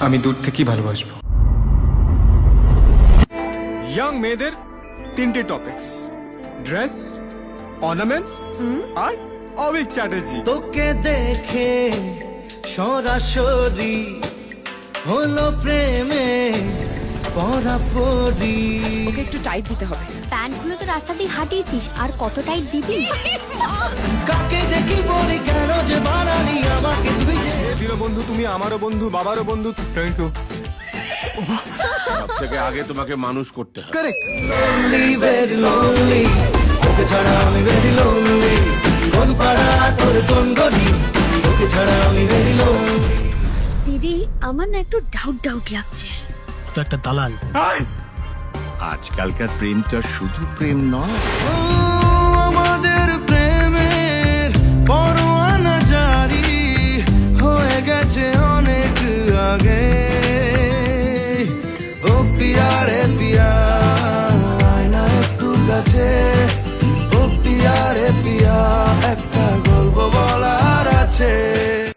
আমি দূর থেকেই ভালোবাসবো। ইয়াং মেয়েদের তিনটে টপিকস: ড্রেস, অর্নামেন্টস আর অভিক চ্যাটার্জি। তোকে দেখে সরাসরি হলো প্রেমে পরাপরি। ওকে একটু টাইট দিতে হবে। প্যান্টগুলো তো রাস্তাতেই হাঁটিয়েছিস, আর কত টাইট দিবি? কাকে যে কি বলি, কেন যে বানালি আমাকে তুই যে। এদিরও বন্ধু তুমি, আমারও বন্ধু, বাবারও বন্ধু। Thank you. সব থেকে আগে তোমাকে মানুষ করতে হবে। কারেক্ট। Lonely, very lonely, তোকে ছাড়া আমি very lonely। কোন পাড়া তোর কোন গলি, তোকে ছাড়া আমি very lonely। দিদি, আমার না একটু ডাউট ডাউট লাগছে। তো একটা দালাল। আজকালকার প্রেম তো আর শুধু প্রেম নয়। ও, আমাদের প্রেমের পরোয়ানা জারি হয়ে গেছে অনেক আগে। ও পিয়া রে পিয়া, আয় না একটু কাছে।